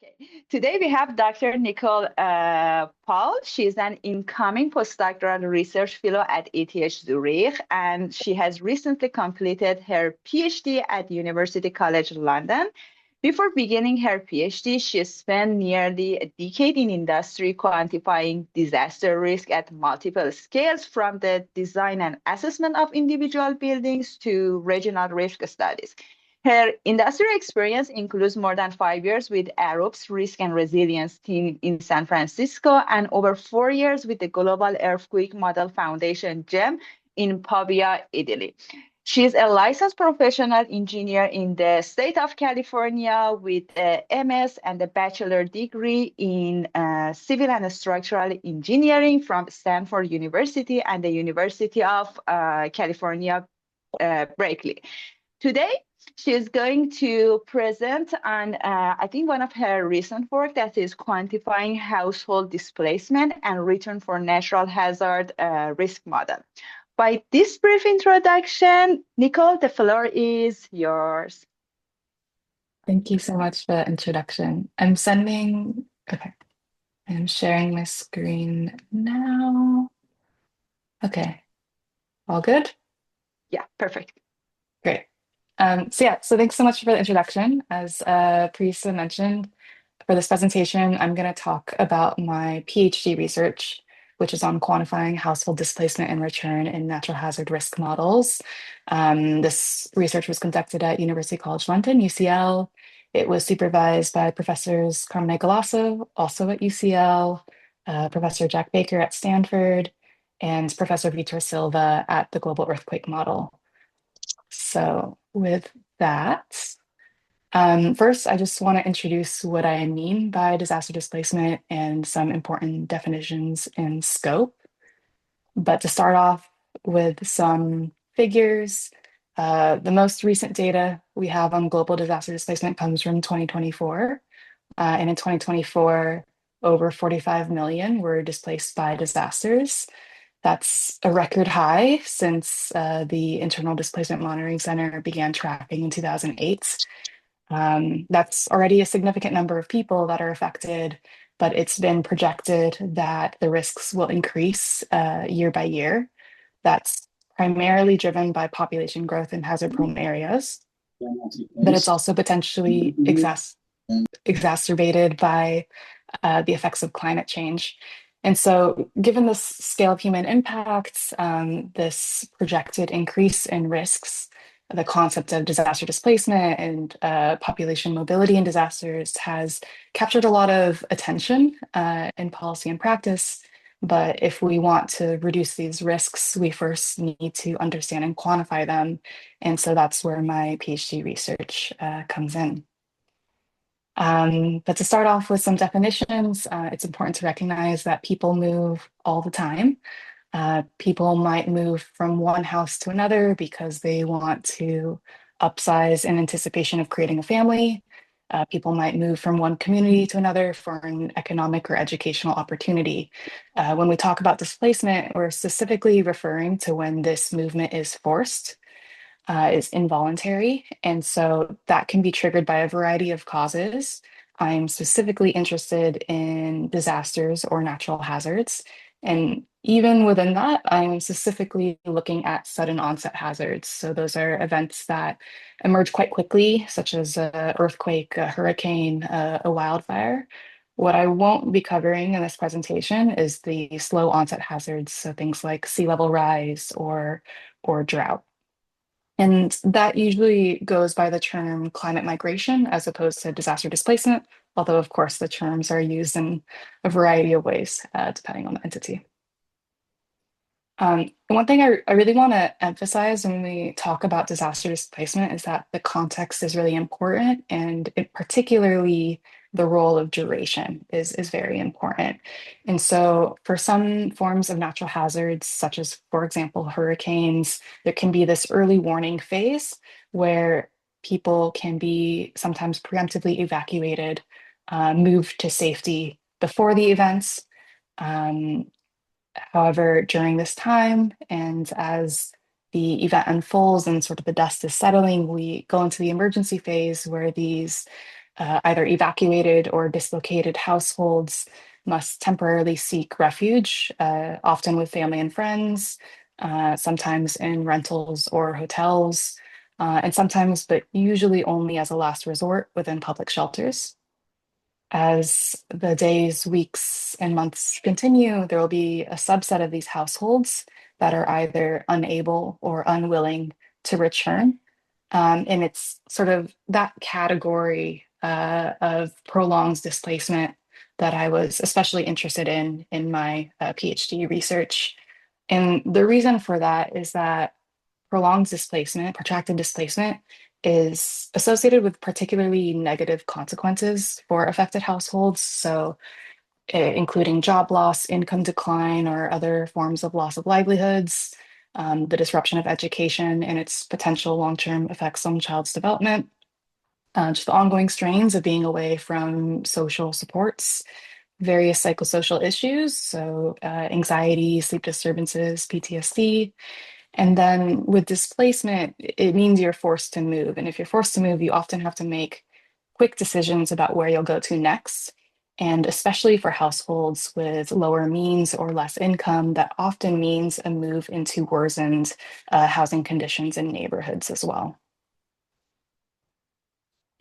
Okay. Today we have Dr. Nicole Paul. She's an incoming postdoctoral research fellow at ETH Zurich, and she has recently completed her PhD at University College London. Before beginning her PhD, she spent nearly a decade in industry quantifying disaster risk at multiple scales, from the design and assessment of individual buildings to regional risk studies. Her industry experience includes more than 5 years with Arups Risk and Resilience team in San Francisco and over 4 years with the Global Earthquake Model Foundation, GEM, in Pavia, Italy. She is a licensed professional engineer in the state of California with a MS and a bachelor degree in civil and structural engineering from Stanford University and the University of California, Berkeley. Today, she is going to present on, I think, one of her recent work that is quantifying household displacement and return for natural hazard risk model. By this brief introduction, Nicole, the floor is yours. Thank you so much for the introduction. Okay, I'm sharing my screen now. Okay, all good? Yeah, perfect. Great. So thanks so much for the introduction. As Parisa mentioned, for this presentation, I'm going to talk about my PhD research, which is on quantifying household displacement and return in natural hazard risk models. This research was conducted at University College London, UCL. It was supervised by Professors Carmine Galasso, also at UCL, Professor Jack Baker at Stanford, and Professor Vitor Silva at the Global Earthquake Model. So with that, first, I just want to introduce what I mean by disaster displacement and some important definitions in scope. But to start off with some figures, the most recent data we have on global disaster displacement comes from 2024. And in 2024, over 45 million were displaced by disasters. That's a record high since the Internal Displacement Monitoring Center began tracking in 2008. That's already a significant number of people that are affected, but it's been projected that the risks will increase year by year. That's primarily driven by population growth in hazard-prone areas, but it's also potentially exacerbated by the effects of climate change. And so, given this scale of human impacts, this projected increase in risks, the concept of disaster displacement and population mobility in disasters has captured a lot of attention in policy and practice. But if we want to reduce these risks, we first need to understand and quantify them. And so that's where my PhD research comes in. But to start off with some definitions, it's important to recognize that people move all the time. People might move from one house to another because they want to upsize in anticipation of creating a family. People might move from one community to another for an economic or educational opportunity. When we talk about displacement, we're specifically referring to when this movement is forced, is involuntary. And so that can be triggered by a variety of causes. I'm specifically interested in disasters or natural hazards. And even within that, I'm specifically looking at sudden onset hazards. So those are events that emerge quite quickly, such as an earthquake, a hurricane, a wildfire. What I won't be covering in this presentation is the slow onset hazards, so things like sea level rise or drought. And that usually goes by the term climate migration as opposed to disaster displacement, although of course the terms are used in a variety of ways depending on the entity. One thing I really want to emphasize when we talk about disaster displacement is that the context is really important, and particularly the role of duration is very important. And so for some forms of natural hazards, such as, for example, hurricanes, there can be this early warning phase where people can be sometimes preemptively evacuated, moved to safety before the events. However, during this time, and as the event unfolds and sort of the dust is settling, we go into the emergency phase where these either evacuated or dislocated households must temporarily seek refuge, often with family and friends, sometimes in rentals or hotels, and sometimes, but usually only as a last resort within public shelters. As the days, weeks, and months continue, there will be a subset of these households that are either unable or unwilling to return. And it's sort of that category of prolonged displacement that I was especially interested in my PhD research. And the reason for that is that prolonged displacement, protracted displacement, is associated with particularly negative consequences for affected households. So, including job loss, income decline, or other forms of loss of livelihoods, the disruption of education and its potential long-term effects on child's development, just the ongoing strains of being away from social supports, various psychosocial issues, so anxiety, sleep disturbances, PTSD, and then with displacement, it means you're forced to move. And if you're forced to move, you often have to make quick decisions about where you'll go to next. And especially for households with lower means or less income, that often means a move into worsened housing conditions in neighborhoods as well.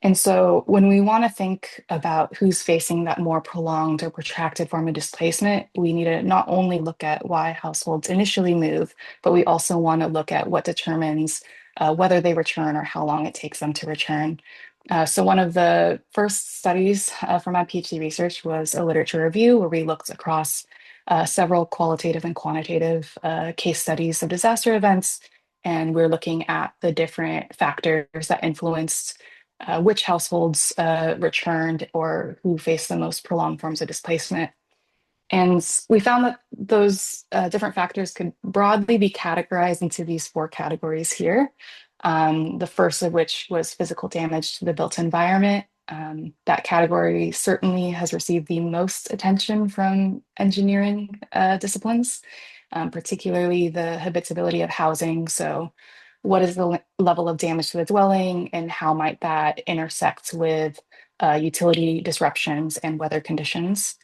And so when we want to think about who's facing that more prolonged or protracted form of displacement, we need to not only look at why households initially move, but we also want to look at what determines whether they return or how long it takes them to return. So one of the first studies for my PhD research was a literature review where we looked across several qualitative and quantitative case studies of disaster events. And we're looking at the different factors that influenced which households returned or who faced the most prolonged forms of displacement. And we found that those different factors could broadly be categorized into these four categories here. The first of which was physical damage to the built environment. That category certainly has received the most attention from engineering disciplines, particularly the habitability of housing. So what is the level of damage to the dwelling and how might that intersect with utility disruptions and weather conditions?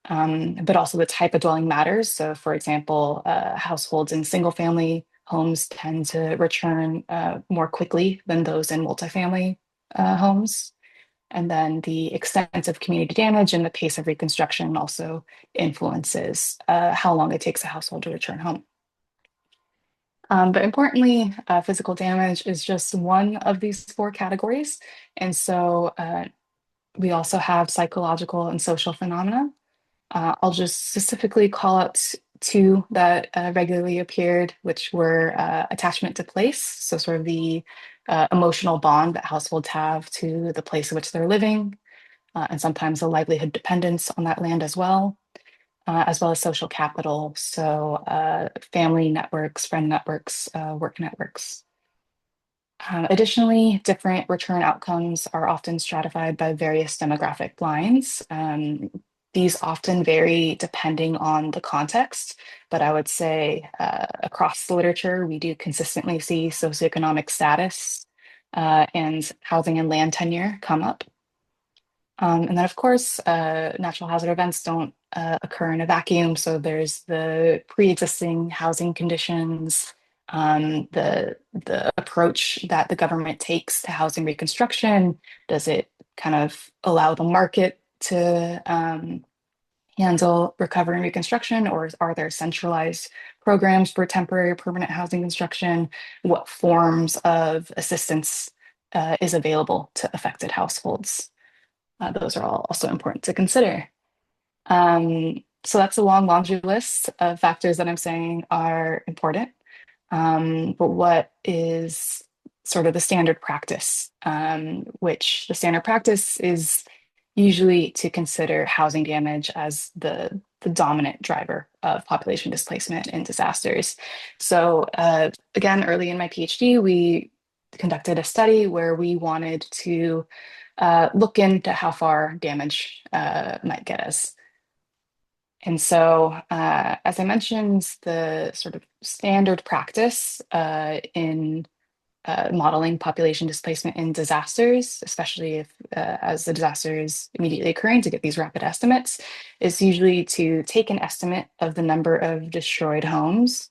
But also the type of dwelling matters. So for example, households in single family homes tend to return more quickly than those in multifamily homes. And then the extent of community damage and the pace of reconstruction also influences how long it takes a household to return home. But importantly, physical damage is just one of these four categories. And so we also have psychological and social phenomena. I'll just specifically call out two that regularly appeared, which were attachment to place, so sort of the emotional bond that households have to the place in which they're living, and sometimes a livelihood dependence on that land as well as social capital, so family networks, friend networks, work networks. Additionally, different return outcomes are often stratified by various demographic lines. These often vary depending on the context, but I would say across the literature, we do consistently see socioeconomic status and housing and land tenure come up. And then, of course, natural hazard events don't occur in a vacuum. So there's the pre-existing housing conditions, the approach that the government takes to housing reconstruction. Does it kind of allow the market to handle recovery and reconstruction, or are there centralized programs for temporary or permanent housing construction? What forms of assistance is available to affected households? Those are all also important to consider. So that's a long laundry list of factors that I'm saying are important. But what is sort of the standard practice, which the standard practice is usually to consider housing damage as the dominant driver of population displacement in disasters. So again, early in my PhD, we conducted a study where we wanted to look into how far damage might get us. And so, as I mentioned, the sort of standard practice in modeling population displacement in disasters, especially if as the disaster is immediately occurring, to get these rapid estimates, is usually to take an estimate of the number of destroyed homes,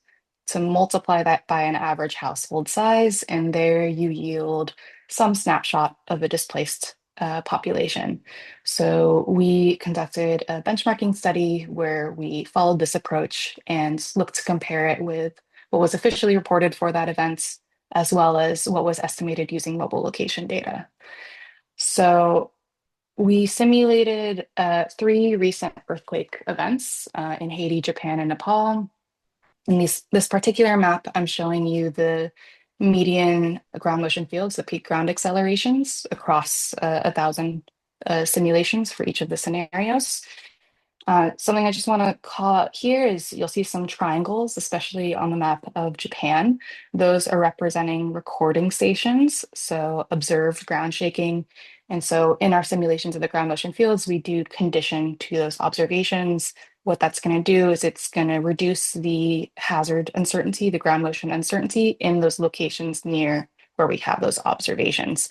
to multiply that by an average household size, and there you yield some snapshot of a displaced population. So we conducted a benchmarking study where we followed this approach and looked to compare it with what was officially reported for that event, as well as what was estimated using mobile location data. So we simulated three recent earthquake events in Haiti, Japan, and Nepal. In this particular map, I'm showing you the median ground motion fields, the peak ground accelerations across 1,000 simulations for each of the scenarios. Something I just want to call out here is you'll see some triangles, especially on the map of Japan. Those are representing recording stations, so observed ground shaking. And so in our simulations of the ground motion fields, we do condition to those observations. What that's going to do is it's going to reduce the hazard uncertainty, the ground motion uncertainty in those locations near where we have those observations.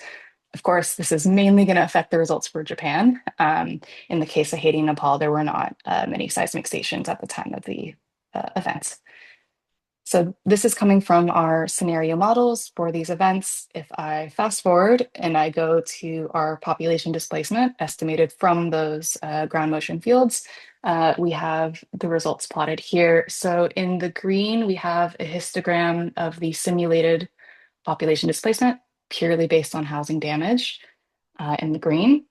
Of course, this is mainly going to affect the results for Japan. In the case of Haiti and Nepal, there were not many seismic stations at the time of the events. So this is coming from our scenario models for these events. If I fast forward and I go to our population displacement estimated from those ground motion fields, we have the results plotted here. So in the green, we have a histogram of the simulated population displacement purely based on housing damage in the green.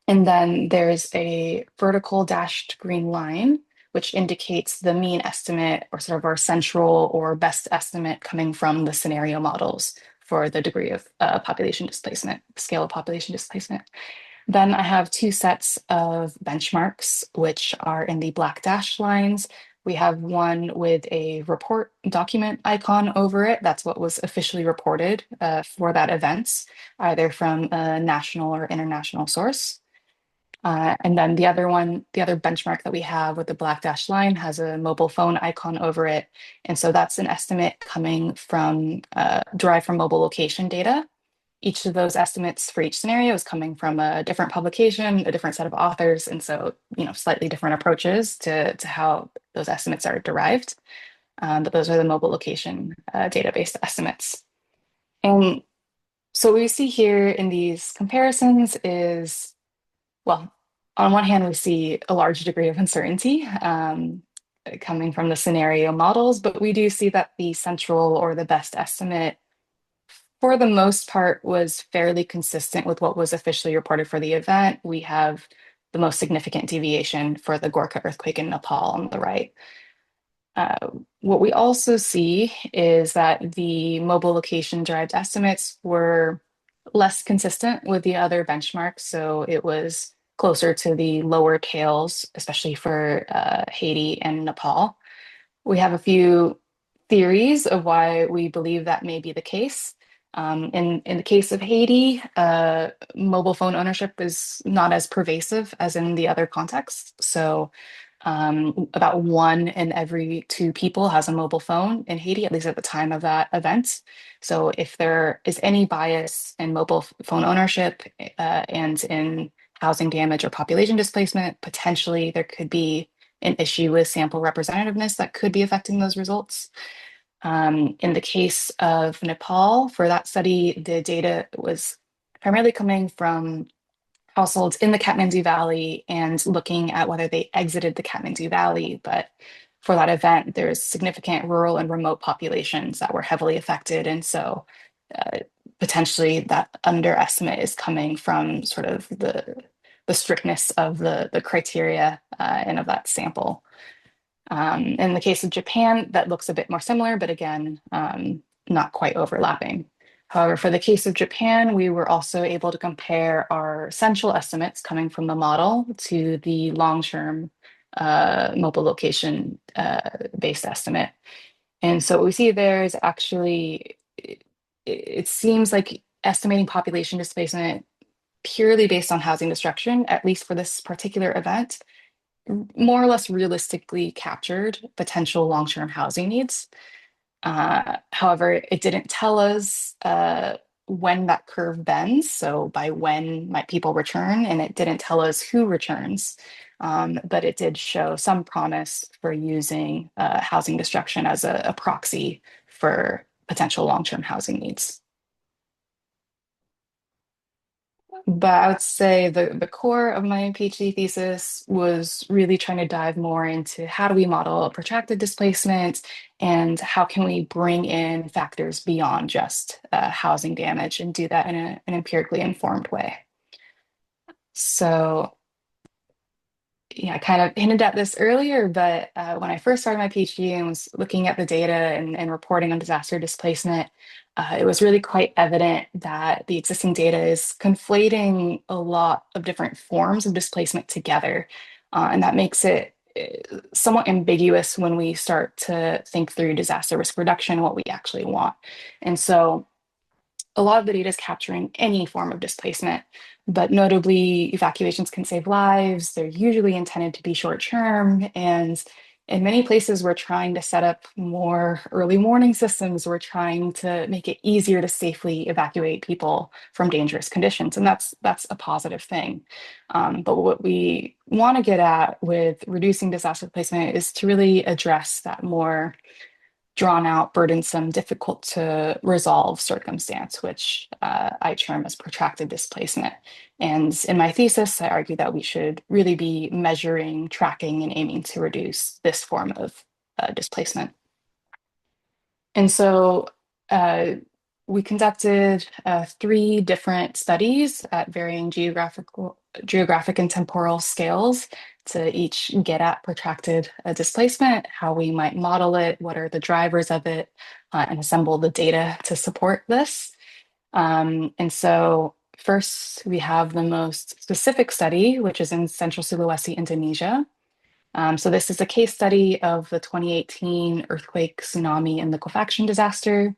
And then there's a vertical dashed green line, which indicates the mean estimate or sort of our central or best estimate coming from the scenario models for the degree of population displacement, scale of population displacement. Then I have two sets of benchmarks, which are in the black dashed lines. We have one with a report document icon over it. That's what was officially reported for that event, either from a national or international source. And then the other one, the other benchmark that we have with the black dashed line has a mobile phone icon over it. And so that's an estimate coming from, derived from mobile location data. Each of those estimates for each scenario is coming from a different publication, a different set of authors, and so slightly different approaches to how those estimates are derived. But those are the mobile location database estimates. And so what we see here in these comparisons is, well, on one hand, we see a large degree of uncertainty coming from the scenario models, but we do see that the central or the best estimate for the most part was fairly consistent with what was officially reported for the event. We have the most significant deviation for the Gorkha earthquake in Nepal on the right. What we also see is that the mobile location derived estimates were less consistent with the other benchmarks. So it was closer to the lower tails, especially for Haiti and Nepal. We have a few theories of why we believe that may be the case. In the case of Haiti, mobile phone ownership is not as pervasive as in the other contexts. So about 1 in every 2 people has a mobile phone in Haiti, at least at the time of that event. So if there is any bias in mobile phone ownership and in housing damage or population displacement, potentially there could be an issue with sample representativeness that could be affecting those results. In the case of Nepal, for that study, the data was primarily coming from households in the Kathmandu Valley and looking at whether they exited the Kathmandu Valley. But for that event, there's significant rural and remote populations that were heavily affected. And so potentially that underestimate is coming from sort of the strictness of the criteria and of that sample. In the case of Japan, that looks a bit more similar, but again, not quite overlapping. However, for the case of Japan, we were also able to compare our central estimates coming from the model to the long-term mobile location based estimate. And so what we see there is actually, it seems like estimating population displacement purely based on housing destruction, at least for this particular event, more or less realistically captured potential long-term housing needs. However, it didn't tell us when that curve bends, so by when might people return, and it didn't tell us who returns. But it did show some promise for using housing destruction as a proxy for potential long-term housing needs. But I would say the core of my PhD thesis was really trying to dive more into how do we model protracted displacement and how can we bring in factors beyond just housing damage and do that in an empirically informed way. So yeah, I kind of hinted at this earlier, but when I first started my PhD and was looking at the data and reporting on disaster displacement, it was really quite evident that the existing data is conflating a lot of different forms of displacement together. And that makes it somewhat ambiguous when we start to think through disaster risk reduction, what we actually want. And so a lot of the data is capturing any form of displacement, but notably evacuations can save lives. They're usually intended to be short term. And in many places, we're trying to set up more early warning systems. We're trying to make it easier to safely evacuate people from dangerous conditions. And that's a positive thing. But what we want to get at with reducing disaster displacement is to really address that more drawn out, burdensome, difficult to resolve circumstance, which I term as protracted displacement. And in my thesis, I argue that we should really be measuring, tracking, and aiming to reduce this form of displacement. And so uh, we conducted 3 different studies at varying geographic and temporal scales to each get at protracted displacement, how we might model it, what are the drivers of it, and assemble the data to support this. And so first, we have the most specific study, which is in Central Sulawesi, Indonesia. So this is a case study of the 2018 earthquake, tsunami, and liquefaction disaster.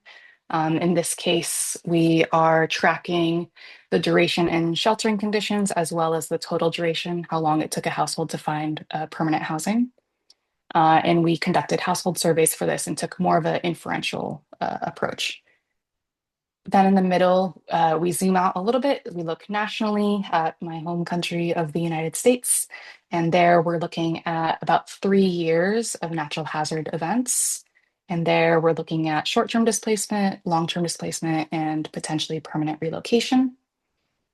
In this case, we are tracking the duration and sheltering conditions, as well as the total duration, how long it took a household to find permanent housing. And we conducted household surveys for this and took more of an inferential approach. Then in the middle, we zoom out a little bit. We look nationally at my home country of the United States. And there we're looking at about 3 years of natural hazard events. And there we're looking at short-term displacement, long-term displacement, and potentially permanent relocation.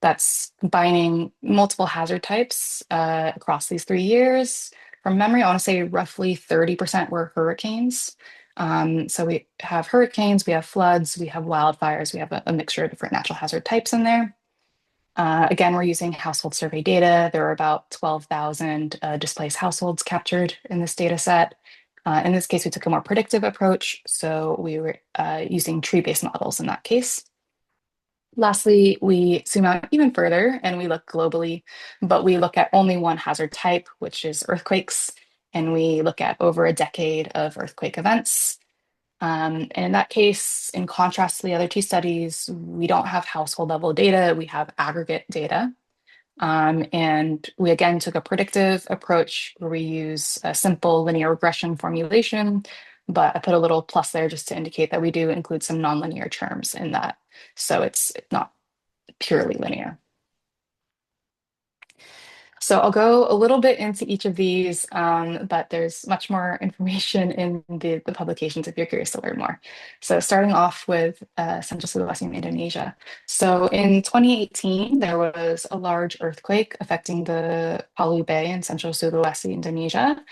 That's combining multiple hazard types across these 3 years. From memory, I want to say roughly 30% were hurricanes. So we have hurricanes, we have floods, we have wildfires, we have a mixture of different natural hazard types in there. Again, we're using household survey data. There are about 12,000 displaced households captured in this data set. In this case, we took a more predictive approach. So we were using tree-based models in that case. Lastly, we zoom out even further and we look globally, but we look at only one hazard type, which is earthquakes. And we look at over a decade of earthquake events. And in that case, in contrast to the other 2 studies, we don't have household level data, we have aggregate data. And we again took a predictive approach where we use a simple linear regression formulation, but I put a little plus there just to indicate that we do include some nonlinear terms in that. So it's not purely linear. So I'll go a little bit into each of these, but there's much more information in the publications if you're curious to learn more. So starting off with Central Sulawesi in Indonesia. So in 2018, there was a large earthquake affecting the Palu Bay in Central Sulawesi, Indonesia.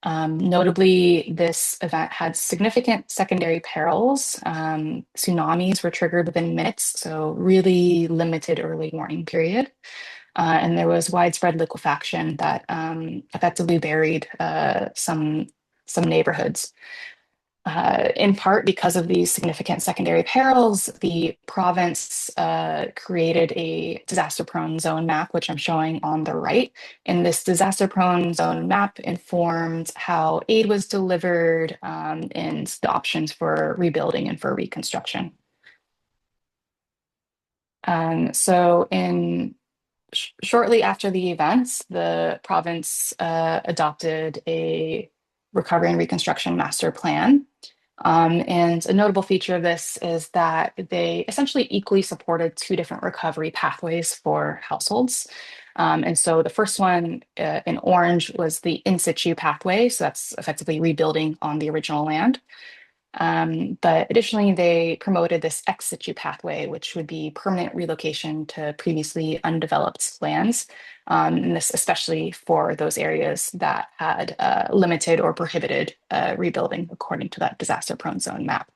Notably, this event had significant secondary perils. Tsunamis were triggered within minutes, so really limited early warning period. And there was widespread liquefaction that effectively buried some neighborhoods. In part because of these significant secondary perils, the province created a disaster-prone zone map, which I'm showing on the right. And this disaster-prone zone map informed how aid was delivered and the options for rebuilding and for reconstruction. So shortly after the events, the province adopted a recovery and reconstruction master plan. And a notable feature of this is that they essentially equally supported two different recovery pathways for households. And so the first one in orange was the in situ pathway. So that's effectively rebuilding on the original land. But additionally, they promoted this ex situ pathway, which would be permanent relocation to previously undeveloped lands. And this especially for those areas that had limited or prohibited rebuilding according to that disaster prone zone map.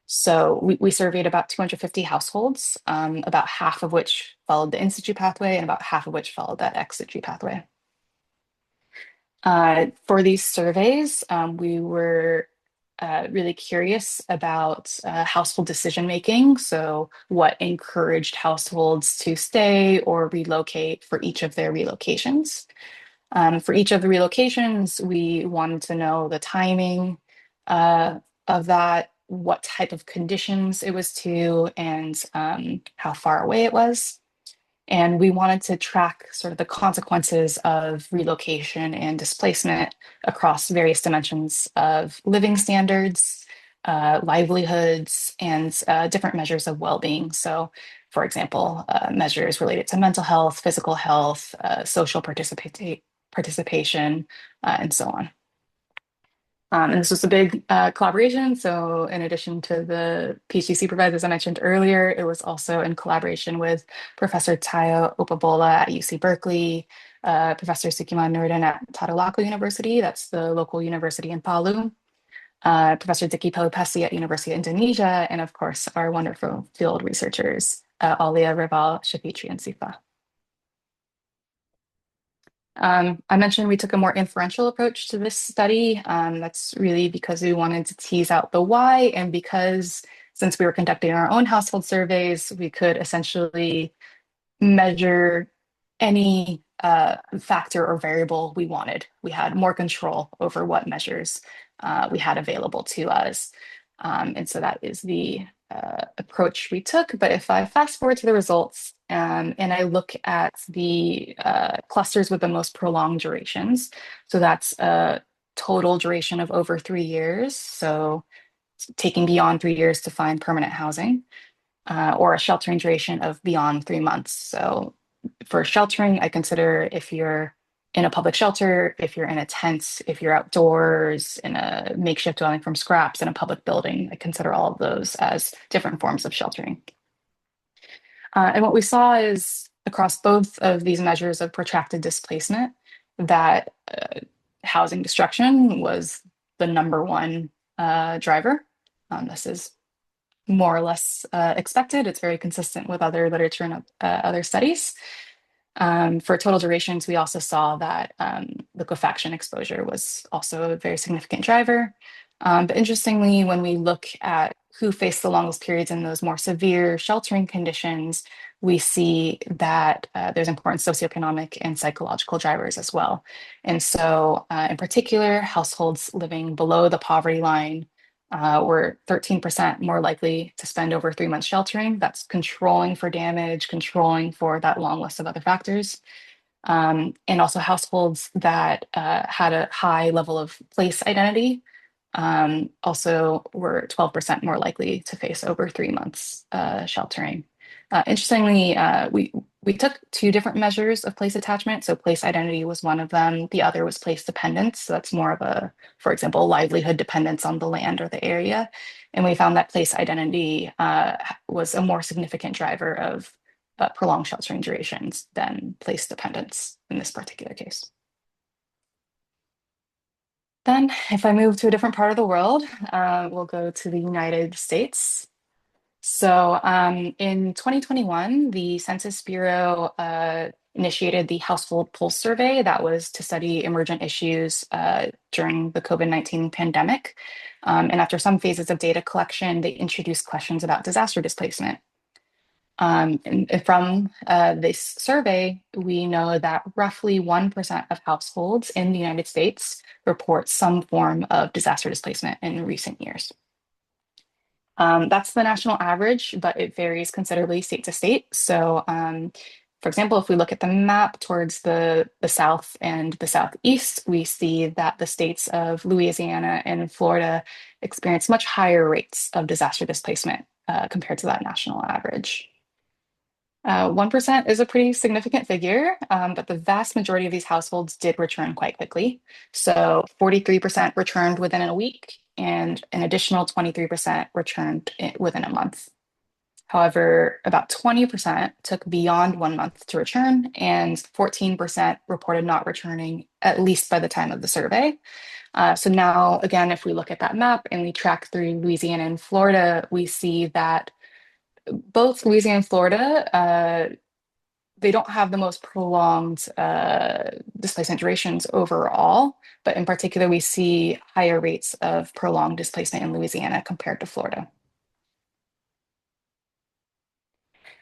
So we surveyed about 250 households, about half of which followed the in situ pathway and about half of which followed that ex situ pathway. For these surveys, we were really curious about household decision making. So, what encouraged households to stay or relocate for each of their relocations. For each of the relocations, we wanted to know the timing of that, what type of conditions it was to, and how far away it was. And we wanted to track sort of the consequences of relocation and displacement across various dimensions of living standards, livelihoods, and different measures of well-being. So, for example, measures related to mental health, physical health, social participation, and so on. And this was a big collaboration. So in addition to the PhD supervisors I mentioned earlier, it was also in collaboration with Professor Tayo Opabola at UC Berkeley, Professor Sukiman Nurdin at Tadulako University, that's the local university in Palu, Professor Dicky Pelupesi at University of Indonesia, and of course, our wonderful field researchers, Alia Rival, Shafitri, and Sifa. I mentioned we took a more inferential approach to this study. That's really because we wanted to tease out the why, and because since we were conducting our own household surveys, we could essentially measure any factor or variable we wanted. We had more control over what measures we had available to us. And so that is the approach we took. But if I fast forward to the results and I look at the clusters with the most prolonged durations, so that's a total duration of over 3 years. So taking beyond 3 years to find permanent housing, or a sheltering duration of beyond 3 months. So for sheltering, I consider if you're in a public shelter, if you're in a tent, if you're outdoors in a makeshift dwelling from scraps in a public building, I consider all of those as different forms of sheltering. And what we saw is across both of these measures of protracted displacement, that housing destruction was the number one driver. This is more or less expected. It's very consistent with other literature and other studies. For total durations, we also saw that liquefaction exposure was also a very significant driver. But interestingly, when we look at who faced the longest periods in those more severe sheltering conditions, we see that there's important socioeconomic and psychological drivers as well. And so, in particular, households living below the poverty line were 13% more likely to spend over 3 months sheltering. That's controlling for damage, controlling for that long list of other factors. And also households that had a high level of place identity also were 12% more likely to face over 3 months sheltering. Interestingly, we took two different measures of place attachment. So place identity was one of them. The other was place dependence. So that's more of a, for example, livelihood dependence on the land or the area. And we found that place identity was a more significant driver of prolonged sheltering durations than place dependence in this particular case. Then, if I move to a different part of the world, we'll go to the United States. So in 2021, the Census Bureau initiated the Household Pulse Survey that was to study emergent issues during the COVID-19 pandemic. And after some phases of data collection, they introduced questions about disaster displacement. And from this survey, we know that roughly 1% of households in the United States report some form of disaster displacement in recent years. That's the national average, but it varies considerably state to state. So For example, if we look at the map towards the south and the southeast, we see that the states of Louisiana and Florida experience much higher rates of disaster displacement compared to that national average. 1% is a pretty significant figure, but the vast majority of these households did return quite quickly. So 43% returned within a week, and an additional 23% returned within a month. However, about 20% took beyond 1 month to return, and 14% reported not returning at least by the time of the survey. So now, again, if we look at that map and we track through Louisiana and Florida, we see that both Louisiana and Florida, they don't have the most prolonged displacement durations overall, but in particular, we see higher rates of prolonged displacement in Louisiana compared to Florida.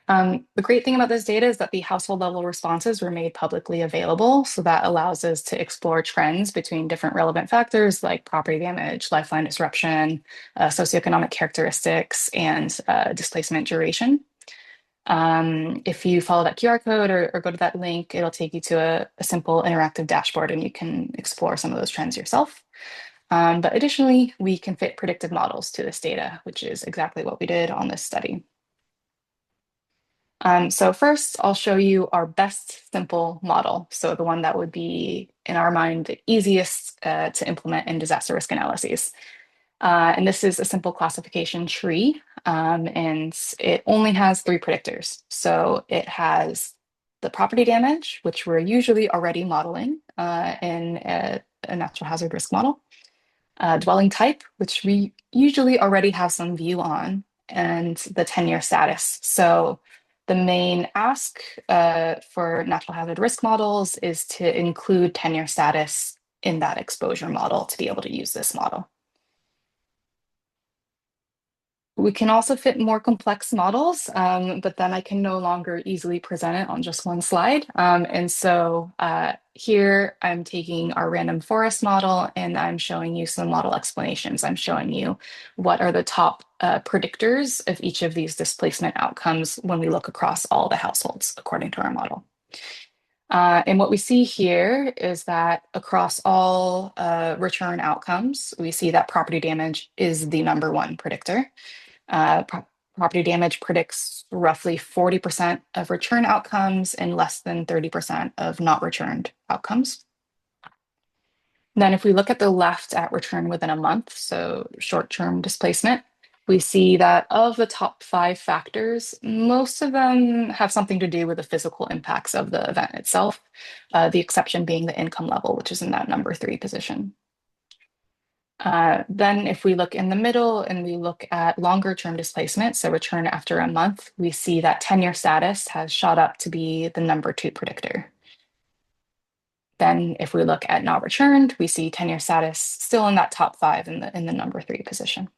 The great thing about this data is that the household level responses were made publicly available. So that allows us to explore trends between different relevant factors like property damage, lifeline disruption, socioeconomic characteristics, and displacement duration. If you follow that QR code or go to that link, it'll take you to a simple interactive dashboard and you can explore some of those trends yourself. But additionally, we can fit predictive models to this data, which is exactly what we did on this study. So first, I'll show you our best simple model. So the one that would be, in our mind, the easiest to implement in disaster risk analyses. And this is a simple classification tree, and it only has 3 predictors. So it has the property damage, which we're usually already modeling in a natural hazard risk model, dwelling type, which we usually already have some view on, and the tenure status. So the main ask for natural hazard risk models is to include tenure status in that exposure model to be able to use this model. We can also fit more complex models, but then I can no longer easily present it on just one slide. And so here I'm taking our random forest model and I'm showing you some model explanations. I'm showing you what are the top predictors of each of these displacement outcomes when we look across all the households according to our model. And what we see here is that across all return outcomes, we see that property damage is the #1 predictor. Property damage predicts roughly 40% of return outcomes and less than 30% of not returned outcomes. Then if we look at the left at return within a month, so short-term displacement, we see that of the top 5 factors, most of them have something to do with the physical impacts of the event itself, the exception being the income level, which is in that #3 position. Then if we look in the middle and we look at longer term displacement, so return after a month, we see that tenure status has shot up to be the #2 predictor. Then if we look at not returned, we see tenure status still in that top 5 in the #3 position.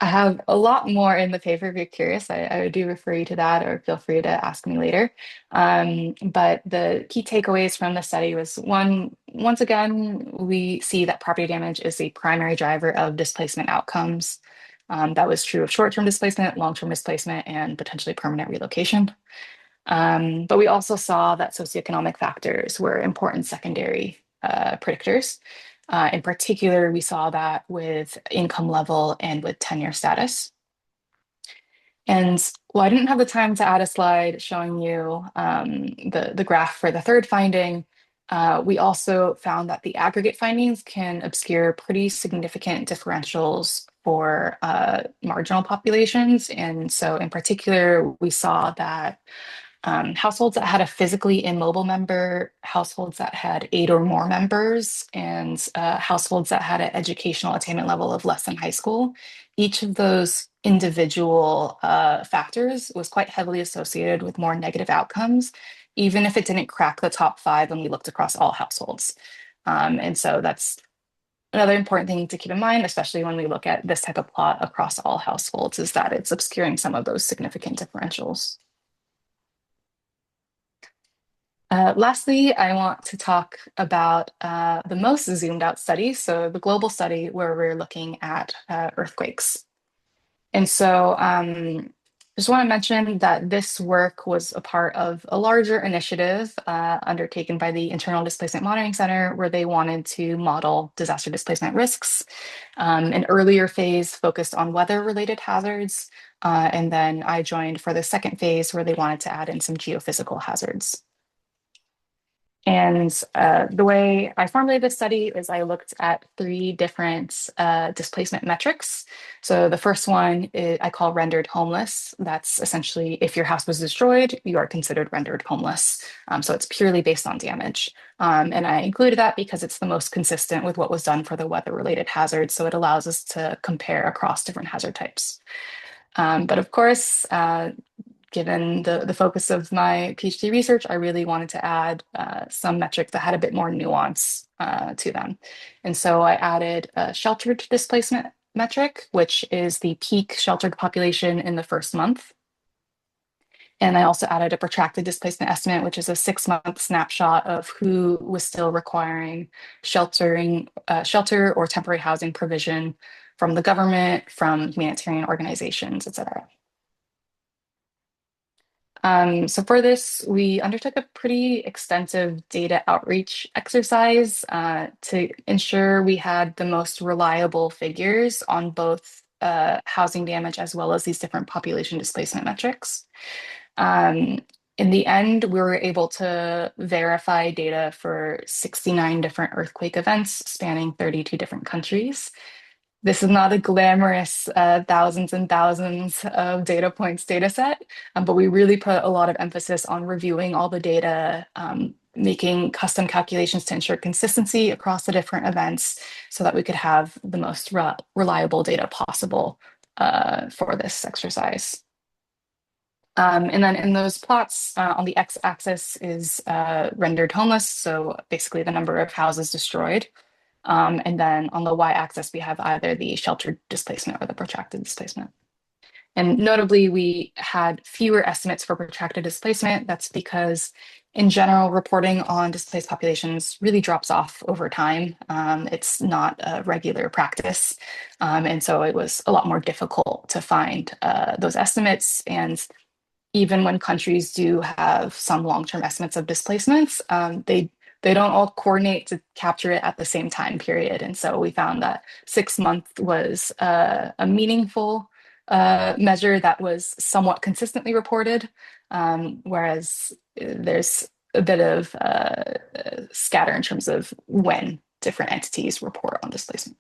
I have a lot more in the paper if you're curious. I do refer you to that or feel free to ask me later. But the key takeaways from the study was once again, we see that property damage is the primary driver of displacement outcomes. That was true of short-term displacement, long-term displacement, and potentially permanent relocation. But we also saw that socioeconomic factors were important secondary predictors. In particular, we saw that with income level and with tenure status. And well, I didn't have the time to add a slide showing you the graph for the third finding. We also found that the aggregate findings can obscure pretty significant differentials for marginal populations. And so in particular, we saw that households that had a physically immobile member, households that had 8 or more members, and households that had an educational attainment level of less than high school, each of those individual factors was quite heavily associated with more negative outcomes, even if it didn't crack the top 5 when we looked across all households. And so that's another important thing to keep in mind, especially when we look at this type of plot across all households, is that it's obscuring some of those significant differentials. Lastly, I want to talk about the most zoomed out study, so the global study where we're looking at earthquakes. And so Just want to mention that this work was a part of a larger initiative undertaken by the Internal Displacement Monitoring Center, where they wanted to model disaster displacement risks. An earlier phase focused on weather-related hazards, and then I joined for the second phase where they wanted to add in some geophysical hazards. And the way I formulated this study is I looked at three different displacement metrics. So the first one I call rendered homeless. That's essentially if your house was destroyed, you are considered rendered homeless. So it's purely based on damage. And I included that because it's the most consistent with what was done for the weather-related hazards. So it allows us to compare across different hazard types. But of course, given the focus of my PhD research, I really wanted to add some metrics that had a bit more nuance to them. And so I added a sheltered displacement metric, which is the peak sheltered population in the first month. And I also added a protracted displacement estimate, which is a 6-month snapshot of who was still requiring shelter or temporary housing provision from the government, from humanitarian organizations, et cetera. So for this, we undertook a pretty extensive data outreach exercise to ensure we had the most reliable figures on both housing damage as well as these different population displacement metrics. In the end, we were able to verify data for 69 different earthquake events spanning 32 different countries. This is not a glamorous thousands and thousands of data points data set, but we really put a lot of emphasis on reviewing all the data, making custom calculations to ensure consistency across the different events so that we could have the most reliable data possible for this exercise. And then in those plots, on the x-axis is rendered homeless, so basically the number of houses destroyed. And then on the y-axis, we have either the sheltered displacement or the protracted displacement. And notably, we had fewer estimates for protracted displacement. That's because, in general, reporting on displaced populations really drops off over time. It's not a regular practice. And so it was a lot more difficult to find those estimates. And even when countries do have some long-term estimates of displacements, they don't all coordinate to capture it at the same time period. And so we found that 6 month was a meaningful measure that was somewhat consistently reported, whereas there's a bit of scatter in terms of when different entities report on displacement.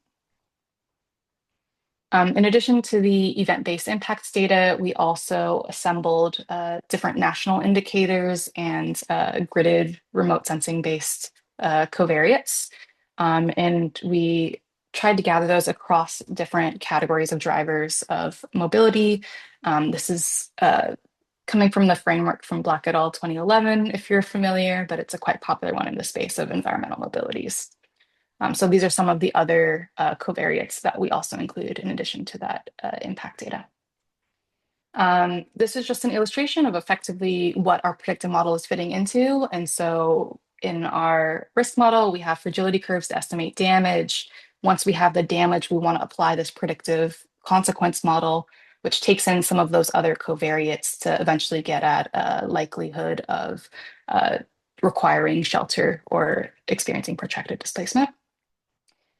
In addition to the event-based impacts data, we also assembled different national indicators and gridded remote sensing-based covariates. And we tried to gather those across different categories of drivers of mobility. This is coming from the framework from Black et al. 2011, if you're familiar, but it's a quite popular one in the space of environmental mobilities. So these are some of the other covariates that we also include in addition to that impact data. This is just an illustration of effectively what our predictive model is fitting into. And so in our risk model, we have fragility curves to estimate damage. Once we have the damage, we want to apply this predictive consequence model, which takes in some of those other covariates to eventually get at a likelihood of requiring shelter or experiencing protracted displacement.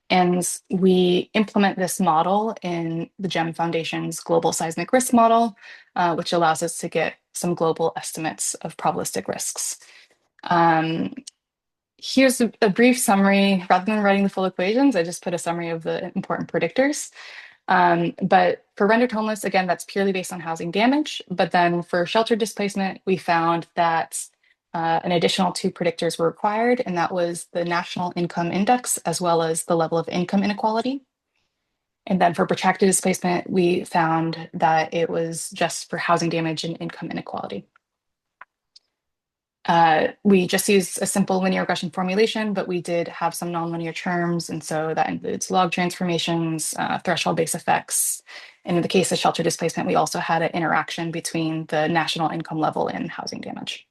And we implement this model in the GEM Foundation's Global Seismic Risk Model, which allows us to get some global estimates of probabilistic risks. Here's a brief summary. Rather than writing the full equations, I just put a summary of the important predictors. But for rendered homeless, again, that's purely based on housing damage. But then for shelter displacement, we found that an additional 2 predictors were required, and that was the national income index as well as the level of income inequality. And then for protracted displacement, we found that it was just for housing damage and income inequality. We just used a simple linear regression formulation, but we did have some nonlinear terms. And so that includes log transformations, threshold base effects. And in the case of shelter displacement, we also had an interaction between the national income level and housing damage.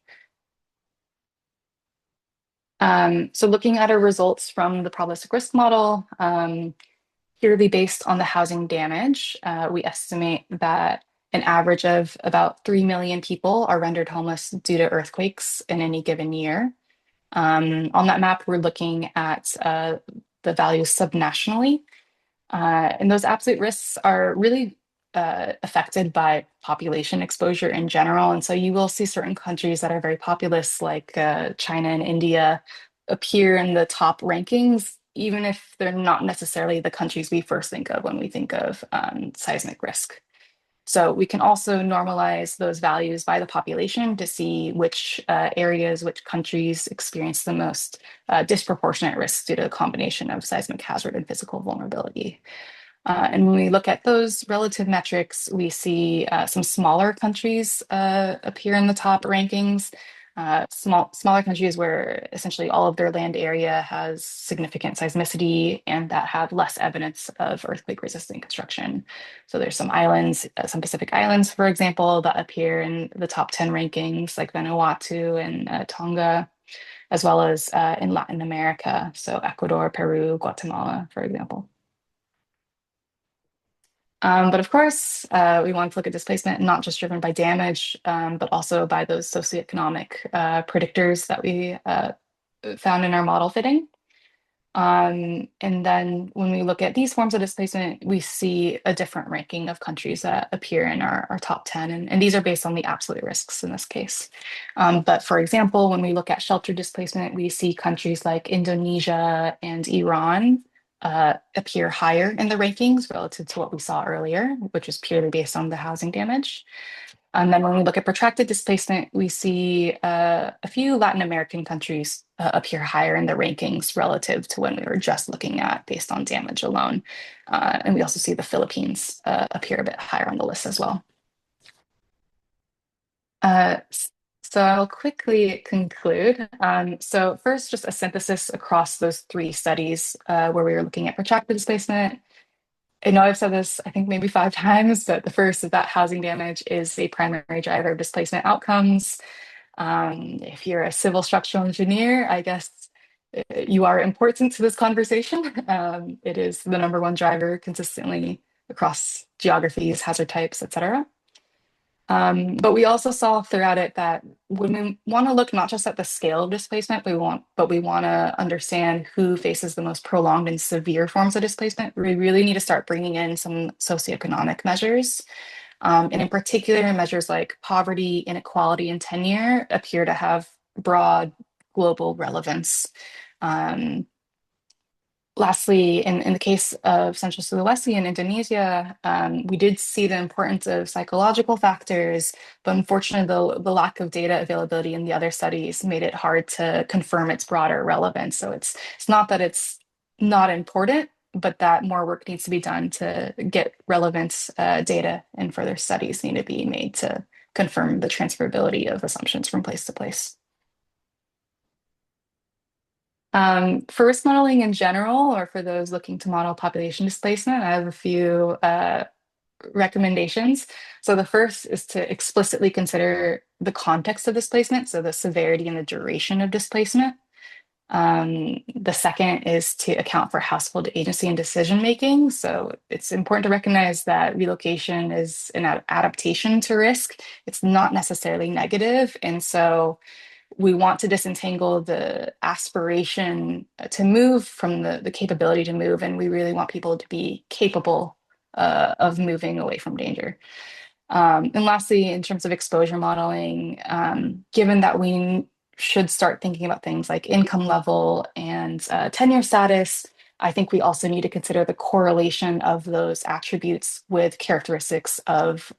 So looking at our results from the probabilistic risk model, purely based on the housing damage, we estimate that an average of about 3 million people are rendered homeless due to earthquakes in any given year. On that map, we're looking at the values subnationally. And those absolute risks are really affected by population exposure in general. And so you will see certain countries that are very populous, like China and India, appear in the top rankings, even if they're not necessarily the countries we first think of when we think of seismic risk. So we can also normalize those values by the population to see which areas, which countries experience the most disproportionate risk due to a combination of seismic hazard and physical vulnerability. And when we look at those relative metrics, we see some smaller countries appear in the top rankings. Smaller countries where essentially all of their land area has significant seismicity and that have less evidence of earthquake resistant construction. So there's some islands, some Pacific islands, for example, that appear in the top 10 rankings, like Vanuatu and Tonga, as well as in Latin America. So Ecuador, Peru, Guatemala, for example. But of course, we want to look at displacement not just driven by damage, but also by those socioeconomic predictors that we found in our model fitting. And then when we look at these forms of displacement, we see a different ranking of countries that appear in our top 10. And these are based on the absolute risks in this case. But for example, when we look at shelter displacement, we see countries like Indonesia and Iran appear higher in the rankings relative to what we saw earlier, which is purely based on the housing damage. And then when we look at protracted displacement, we see a few Latin American countries appear higher in the rankings relative to when we were just looking at based on damage alone. And we also see the Philippines appear a bit higher on the list as well. So I'll quickly conclude. So first, just a synthesis across those three studies where we were looking at protracted displacement. I know I've said this, I think maybe 5 times, but the first is that housing damage is a primary driver of displacement outcomes. If you're a civil structural engineer, I guess you are important to this conversation. It is the number one driver consistently across geographies, hazard types, et cetera. But we also saw throughout it that when we want to look not just at the scale of displacement, but we want to understand who faces the most prolonged and severe forms of displacement. We really need to start bringing in some socioeconomic measures. And in particular, measures like poverty, inequality, and tenure appear to have broad global relevance. Lastly, in the case of Central Sulawesi and Indonesia, we did see the importance of psychological factors, but unfortunately, the lack of data availability in the other studies made it hard to confirm its broader relevance. So it's not that it's not important, but that more work needs to be done to get relevant data, and further studies need to be made to confirm the transferability of assumptions from place to place. For risk modeling in general, or for those looking to model population displacement, I have a few recommendations. So the first is to explicitly consider the context of displacement, so the severity and the duration of displacement. The second is to account for household agency and decision making. So it's important to recognize that relocation is an adaptation to risk. It's not necessarily negative. And so we want to disentangle the aspiration to move from the capability to move. And we really want people to be capable of moving away from danger. And lastly, in terms of exposure modeling, given that we should start thinking about things like income level and tenure status, I think we also need to consider the correlation of those attributes with characteristics of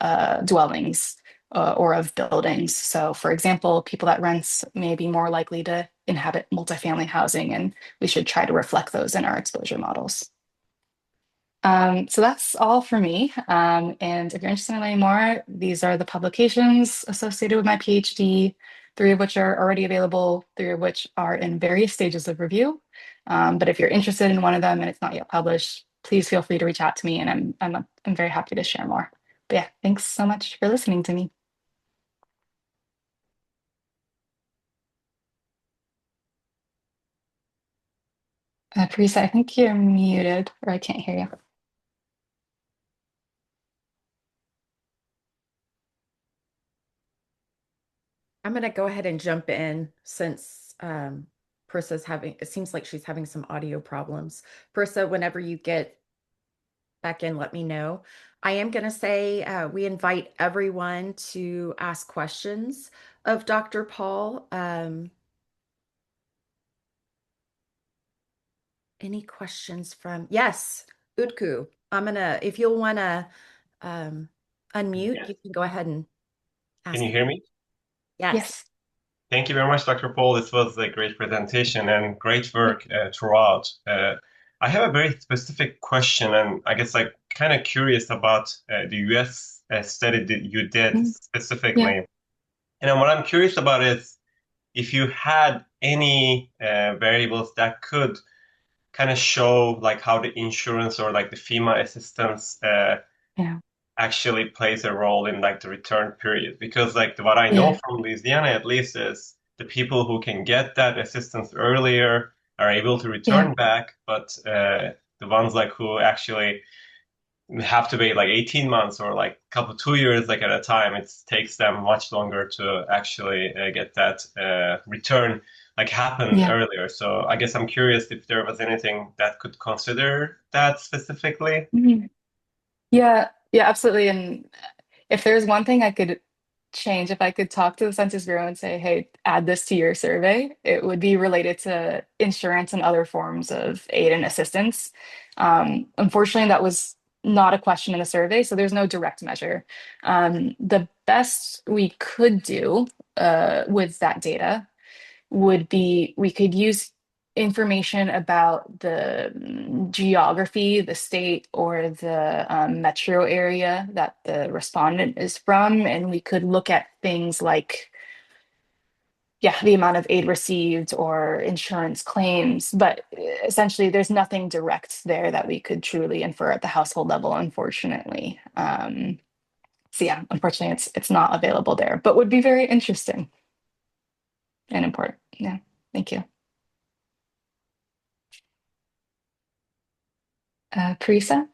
dwellings or of buildings. So for example, people that rent may be more likely to inhabit multifamily housing, and we should try to reflect those in our exposure models. So that's all for me. And if you're interested in learning more, these are the publications associated with my PhD, 3 of which are already available, 3 of which are in various stages of review. But if you're interested in one of them and it's not yet published, please feel free to reach out to me, and I'm very happy to share more. But yeah, thanks so much for listening to me. Parisa, I think you're muted, or I can't hear you. I'm going to go ahead and jump in since it seems like she's having some audio problems. Perissa, whenever you get back in, let me know. I am going to say we invite everyone to ask questions of Dr. Paul. Any questions yes, Utku. If you'll want to um, unmute, Yes. you can go ahead and Can ask. you hear me? Yes. Yes. Thank you very much, Dr. Paul. This was a great presentation and great work throughout. I have a very specific question, and I guess like kind of curious about the US study that you did Mm, yeah. specifically. And what I'm curious about is if you had any variables that could kind of show like how the insurance or like the FEMA assistance Yeah. actually plays a role in like the return period, because like what I know Yeah. from Louisiana at least is the people who can get that assistance earlier are able to Yeah. return back, but the ones like who actually have to wait like 18 months or like a couple 2 years like at a time, it takes them much longer to actually get that return like happen Yeah. earlier. So I guess I'm curious if there was anything that could consider that specifically. Mhm. Yeah. Yeah, absolutely. And if there's one thing I could change, if I could talk to the Census Bureau and say, hey, add this to your survey, it would be related to insurance and other forms of aid and assistance. Unfortunately, that was not a question in the survey, so there's no direct measure. The best we could do with that data would be we could use information about the geography, the state, or the metro area that the respondent is from, and we could look at things like, yeah, the amount of aid received or insurance claims, but essentially there's nothing direct there that we could truly infer at the household level, unfortunately. So yeah, unfortunately, it's not available there, but would be very interesting and important. Yeah, thank you. Parisa?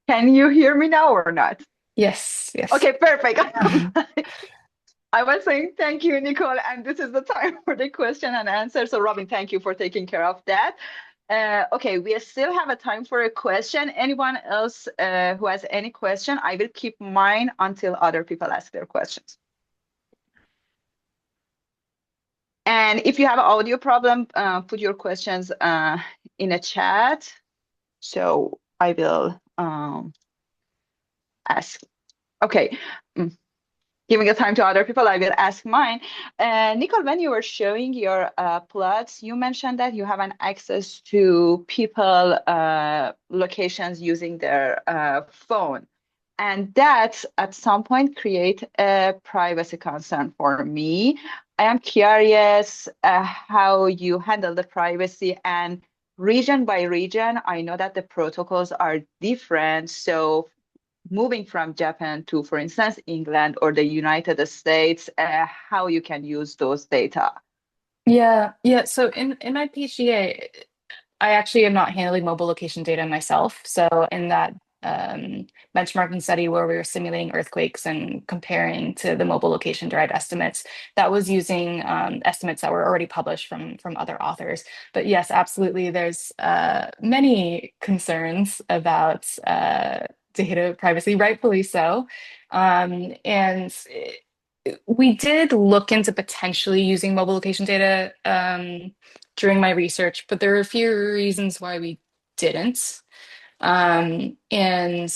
Can you hear me now or not? Yes, yes. Okay, perfect. I was saying thank you, Nicole, and this is the time for the question and answer. So, Robin, thank you for taking care of that. Okay, we still have a time for a question. Anyone else who has any question, I will keep mine until other people ask their questions. And if you have an audio problem, put your questions in a chat. So I will ask. Okay. Giving a time to other people, I will ask mine. Nicole, when you were showing your plots, you mentioned that you have an access to people locations using their phone. And that at some point create a privacy concern for me. I am curious how you handle the privacy and region by region. I know that the protocols are different. So moving from Japan to, for instance, England or the United States, how you can use those data. Yeah, yeah. So in my PhD, I actually am not handling mobile location data myself. So in that benchmarking study where we were simulating earthquakes and comparing to the mobile location derived estimates, that was using estimates that were already published from other authors. But yes, absolutely, there's many concerns about data privacy, rightfully so. And we did look into potentially using mobile location data during my research, but there are a few reasons why we didn't. And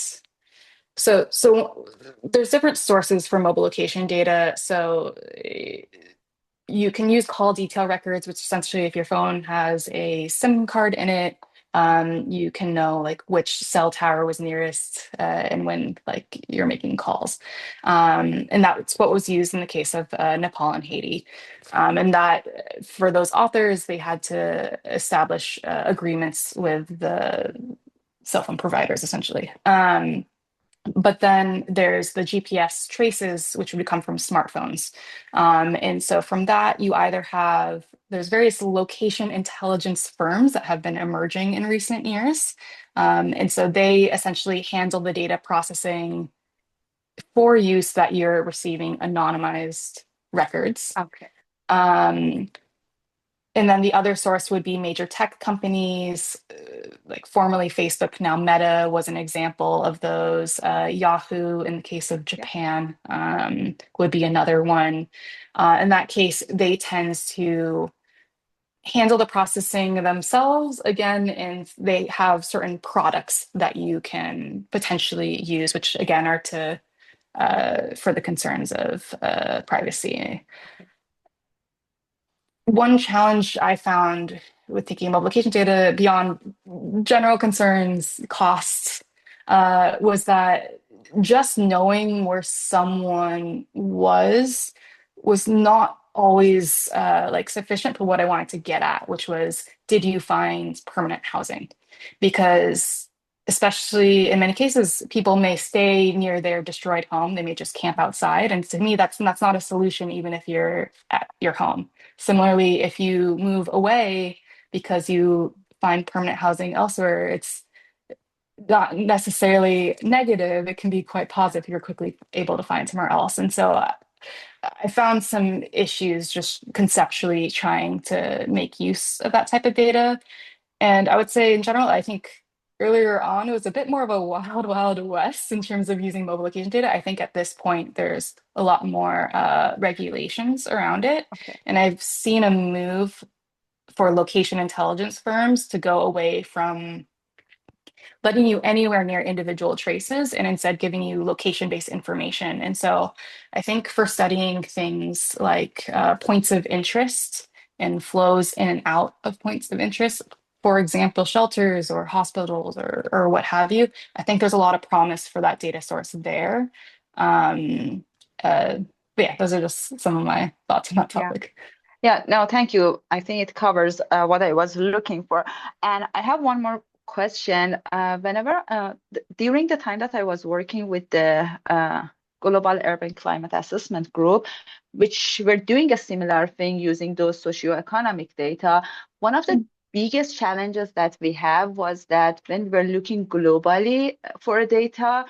so there's different sources for mobile location data. So you can use call detail records, which essentially if your phone has a SIM card in it, you can know like which cell tower was nearest and when like you're making calls. And that's what was used in the case of Nepal and Haiti. And that for those authors, they had to establish agreements with the cell phone providers essentially. But then there's the GPS traces, which would come from smartphones. And so from that, you either have, there's various location intelligence firms that have been emerging in recent years. And so they essentially handle the data processing for you so that you're receiving anonymized records. Okay. And then the other source would be major tech companies, like formerly Facebook, now Meta was an example of those. Yahoo, in the case of Japan, would be another one. In that case, they tend to handle the processing themselves again, and they have certain products that you can potentially use, which again are to for the concerns of privacy. One challenge I found with taking mobile location data beyond general concerns, costs, was that just knowing where someone was not always like sufficient for what I wanted to get at, which was, did you find permanent housing? Because especially in many cases, people may stay near their destroyed home. They may just camp outside. And to me, that's not a solution, even if you're at your home. Similarly, if you move away because you find permanent housing elsewhere, it's not necessarily negative. It can be quite positive if you're quickly able to find somewhere else. And so I found some issues just conceptually trying to make use of that type of data. And I would say in general, I think earlier on, it was a bit more of a wild west in terms of using mobile location data. I think at this point, there's a lot more regulations around it. Okay. And I've seen a move for location intelligence firms to go away from letting you anywhere near individual traces and instead giving you location-based information. And so I think for studying things like points of interest and flows in and out of points of interest, for example, shelters or hospitals or what have you, I think there's a lot of promise for that data source there. But yeah, those are just some of my thoughts on that topic. Yeah, no, thank you. I think it covers what I was looking for. And I have one more question. During the time that I was working with the Global Urban Climate Assessment Group, which were doing a similar thing using those socioeconomic data, one of the biggest challenges that we have was that when we're looking globally for data,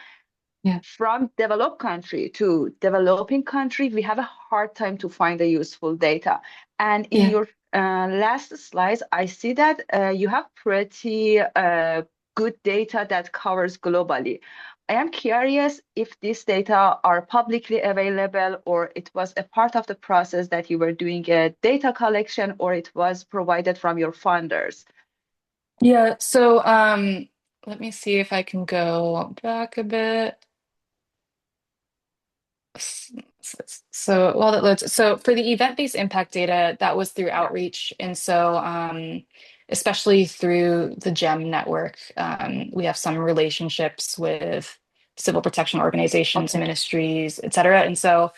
from developed country to developing country, we have a hard time to find the useful data. And in your last slides, I see that you have pretty good data that covers globally. I am curious if these data are publicly available, or it was a part of the process that you were doing a data collection, or it was provided from your funders. Yeah, so let me see if I can go back a bit. So while that loads, so for the event-based impact data, that was through outreach. And so especially through the GEM network, we have some relationships with civil protection organizations, ministries, et cetera. And so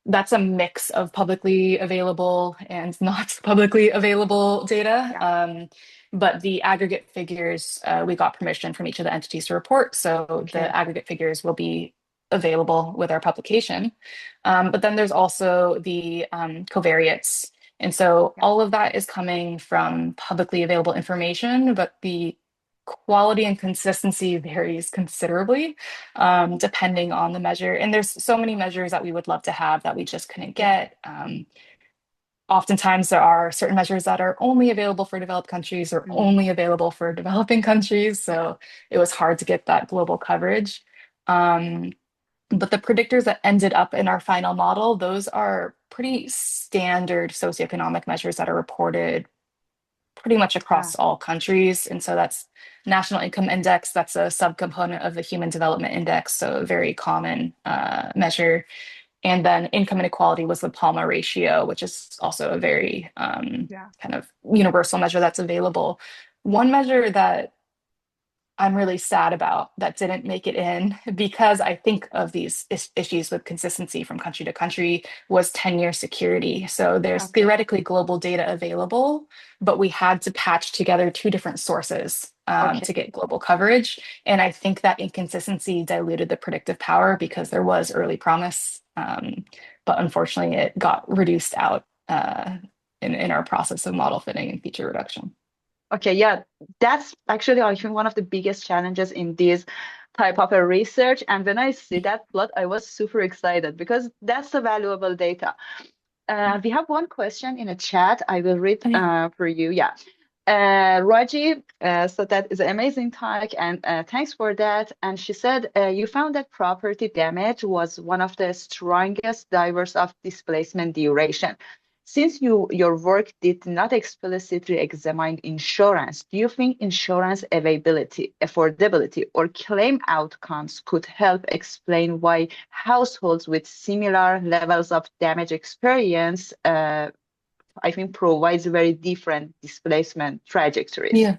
that's a mix of publicly available and not publicly available data. But the aggregate figures, we got permission from each of the entities to report. So the aggregate figures will be available with our publication. But then there's also the covariates. And so all of that is coming from publicly available information, but the quality and consistency varies considerably depending on the measure. And there's so many measures that we would love to have that we just couldn't get. Oftentimes there are certain measures that are only available for developed countries or only available for developing countries. So it was hard to get that global coverage. But the predictors that ended up in our final model, those are pretty standard socioeconomic measures that are reported pretty much across all countries. And so that's National Income Index, that's a subcomponent of the Human Development Index, so a very common measure. And then income inequality was the PALMA ratio, which is also a very kind of universal measure that's available. One measure that I'm really sad about that didn't make it in, because I think of these issues with consistency from country to country, was tenure security. So there's theoretically global data available, but we had to patch together two different sources to get global coverage. And I think that inconsistency diluted the predictive power because there was early promise, but unfortunately it got reduced out in our process of model fitting and feature reduction. Okay, yeah, that's actually, I think, one of the biggest challenges in this type of a research. And when I see that plot, I was super excited because that's the valuable data. We have one question in a chat. I will read Okay. for you. Yeah. Raji, so that is an amazing talk, and thanks for that. And she said, you found that property damage was one of the strongest drivers of displacement duration. Since your work did not explicitly examine insurance, do you think insurance availability, affordability, or claim outcomes could help explain why households with similar levels of damage experience, I think, provides very different displacement trajectories? Yeah.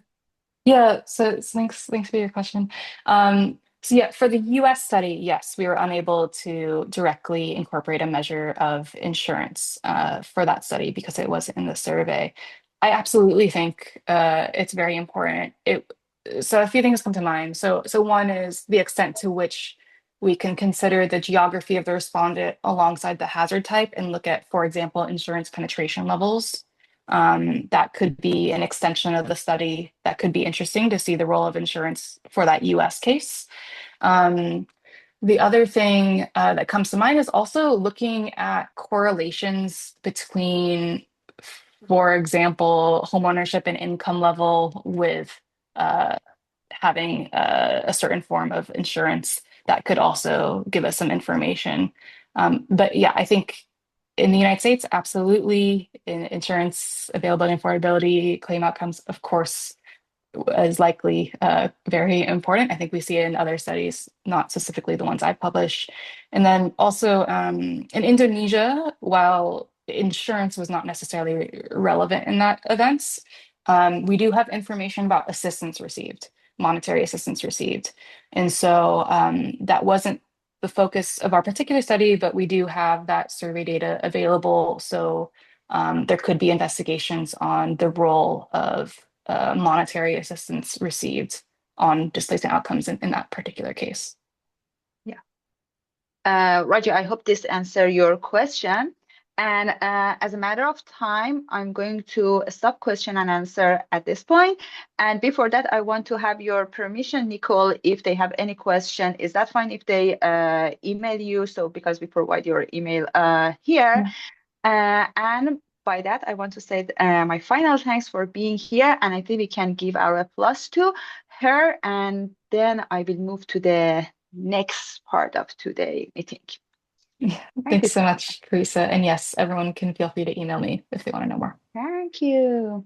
Yeah, so thanks for your question. So yeah, for the US study, yes, we were unable to directly incorporate a measure of insurance for that study because it wasn't in the survey. I absolutely think it's very important. So a few things come to mind. So one is the extent to which we can consider the geography of the respondent alongside the hazard type and look at, for example, insurance penetration levels. That could be an extension of the study that could be interesting to see the role of insurance for that US case. Um, the other thing that comes to mind is also looking at correlations between, for example, homeownership and income level with uh, having a certain form of insurance that could also give us some information. But yeah, I think in the United States, absolutely, insurance availability and affordability, claim outcomes, of course, is likely very important. I think we see it in other studies, not specifically the ones I publish. And then also in Indonesia, while insurance was not necessarily relevant in that events, we do have information about assistance received, monetary assistance received. And so that wasn't the focus of our particular study, but we do have that survey data available. So there could be investigations on the role of monetary assistance received on displacement outcomes in that particular case. Yeah. Raji, I hope this answered your question. And as a matter of time, I'm going to stop question and answer at this point. And before that, I want to have your permission, Nicole, if they have any question. Is that fine if they email you? So because we provide your email here. And by that, I want to say my final thanks for being here. And I think we can give our applause to her. And then I will move to the next part of today's meeting. Thank you Thanks so so much. much, Teresa. And yes, everyone can feel free to email me if they want to know more. Thank you.